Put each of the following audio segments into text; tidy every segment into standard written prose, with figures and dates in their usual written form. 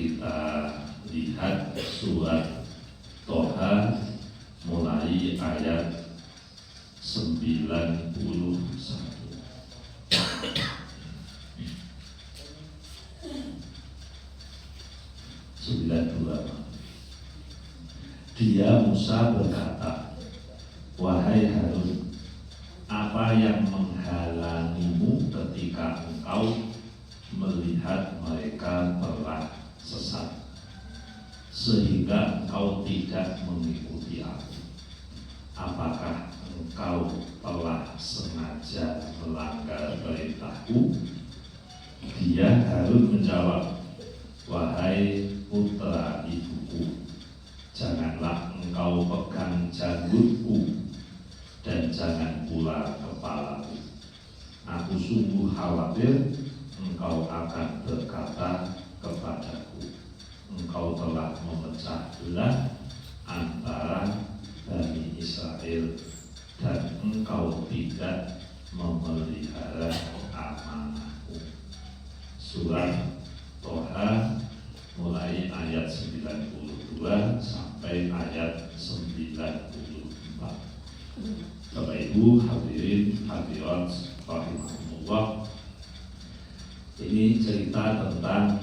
kita lihat surat Toha mulai ayat 91. 92. Dia Musa berkata, wahai Harun, apa yang menghalangimu ketika engkau melihat mereka telah sesat, sehingga engkau tidak mengikuti aku? Apakah engkau telah sengaja melanggar perintahku? Dia Harun menjawab, wahai putra ibuku, janganlah engkau pegang janggutku dan jangan pula kepalaku. Aku sungguh khawatir engkau akan berkata kepadaku, engkau telah memecah belah antara Bani Israel dan engkau tidak memelihara amanahku. Surat Toha mulai ayat 92 sampai ayat 94. Bapak Ibu hadirin hadirat rahimahumullah, ini cerita tentang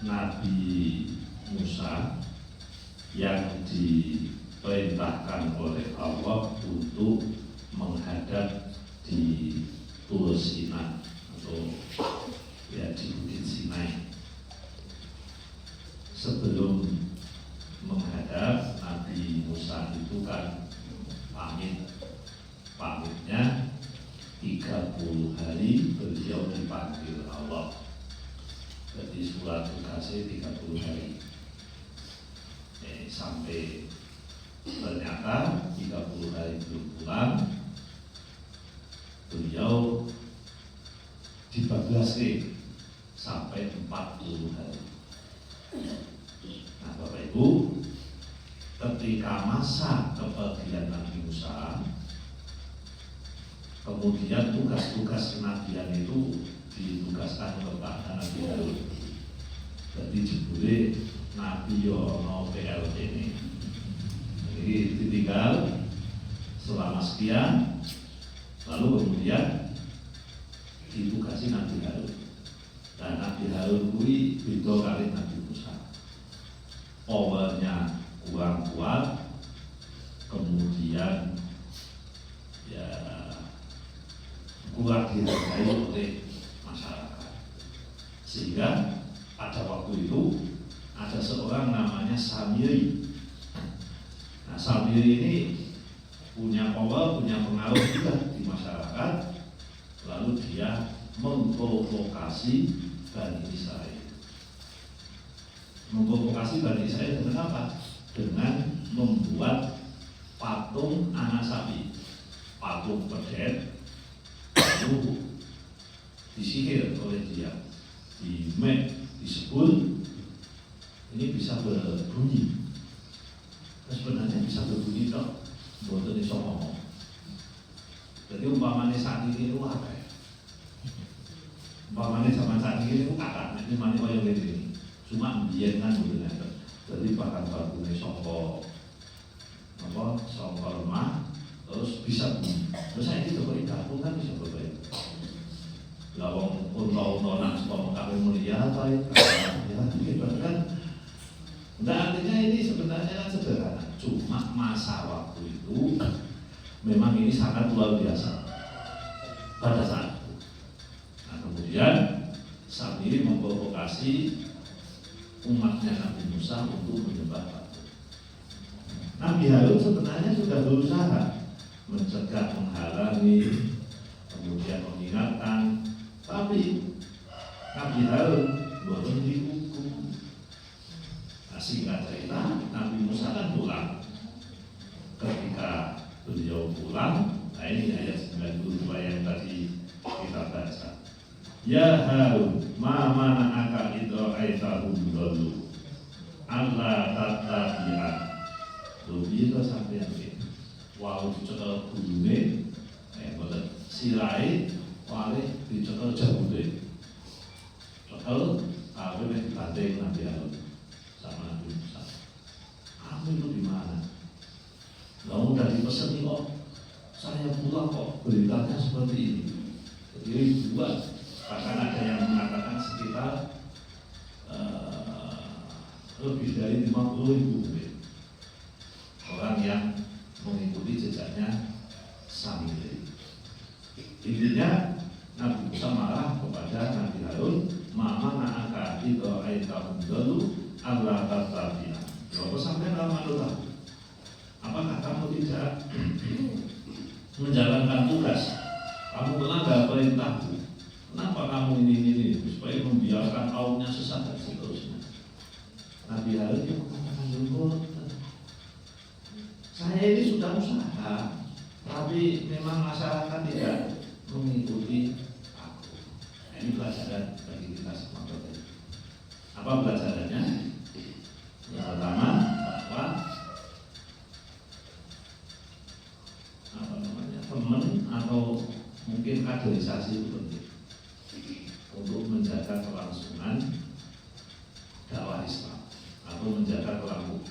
Nabi Musa yang diperintahkan oleh Allah untuk menghadap di Tur Sinai atau ya di Bukit Sinai. Sebelum menghadap, Nabi Musa itu kan pamitnya 30 hari beliau dipanggil Allah. Jadi surat tugasnya 30 hari. Sampai ternyata 30 hari belum pulang, beliau dibablaskan sampai 40 hari. Nah Bapak Ibu, ketika masa kepergian Nabi Musa, kemudian tugas-tugas kenabian itu ditugaskan kepada Nabi Harun. Jadi jebule Nabi Yono PLT ini, jadi ditinggal selama sekian, lalu kemudian ditugasi Nabi Harun. Dan Nabi Harun kui beda kali Nabi Musa, powernya kurang kuat, kemudian ya kurang dihargai oleh masyarakat, sehingga pada waktu itu ada seorang namanya Samiri. Nah Samiri ini punya power, punya pengaruh juga di masyarakat. Lalu dia memprovokasi Bani Israel. Memprovokasi Bani Israel dengan apa? Dengan membuat patung anak sapi, patung pedet, lalu disihir oleh dia, disebut ini bisa berbunyi. Sebenarnya bisa berbunyi toh, boten iso ngomong. Jadi umpamanya saat ini itu apa ya? Umpamanya zaman saat ini itu kata, ini mana kaya gini. Cuma biar kan bener. Jadi bahkan bagune songko lemah, terus bisa bunyi. Terus saya ini coba digabung kan bisa berbeda. Lawang unta-unta nang sepuluh kali mulia atau ya gitu kan. Nah artinya ini sebenarnya kan sederhana. Cuma masa waktu itu memang ini sangat luar biasa pada saat itu. Nah kemudian Samiri memprovokasi umatnya Nabi Musa untuk menyembah patung. Nabi Harun sebenarnya sudah berusaha mencegah, menghalangi, kemudian mengingatkan, tapi Nabi Harun belum dihukum. Nah, singkat cerita, Nabi Musa kan pulang. Ketika beliau pulang, nah ini ayat 92 yang tadi kita baca. Ya Harun, ma mana'aka idra'aitahum dulu Allah tatabi'an. Lebih itu sampai yang walau dicekel gulune, sirai, wale dicekel jabute. Cekel Sampai dibanting Nabi Harun sama Nabi Musa. Kamu itu di mana? Kamu udah dipesan kok. Saya pulang kok beritanya seperti ini. Jadi buat bahkan ada yang mengatakan sekitar lebih dari 50.000 orang yang mengikuti jejaknya Samiri. Intinya Nabi Musa marah kepada Nabi Harun, mama na'aka itu aitamun dulu Allah tatabina. Lalu sampai lama dulu. Apakah kamu tidak menjalankan tugas? Kamu melanggar perintahku. Kenapa kamu ini supaya membiarkan kaumnya sesat dan seterusnya? Nabi Harun yang mengatakan dulu, saya ini sudah usaha, tapi memang masyarakat tidak mengikuti aku. Ini pelajaran bagi kita semua. Apa pelajarannya? Yang pertama bahwa teman atau mungkin kaderisasi itu penting untuk menjaga kelangsungan dakwah Islam atau menjaga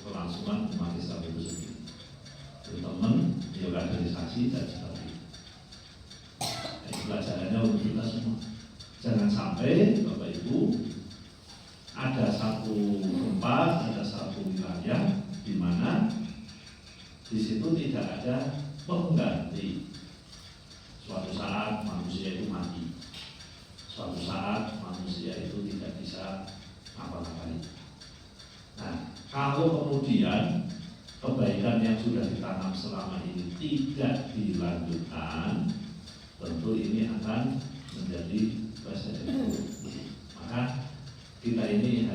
kelangsungan umat Islam itu sendiri. Teman, ya kaderisasi dan sebagainya. Ini pelajarannya untuk kita semua. Jangan sampai Bapak Ibu ada satu tempat, ada satu wilayah di mana di situ tidak ada pengganti. Suatu saat manusia itu mati. Suatu saat manusia itu tidak bisa apa-apa. Nah, kalau kemudian kebaikan yang sudah ditanam selama ini tidak dilanjutkan, tentu ini akan menjadi presiden. Maka kita ini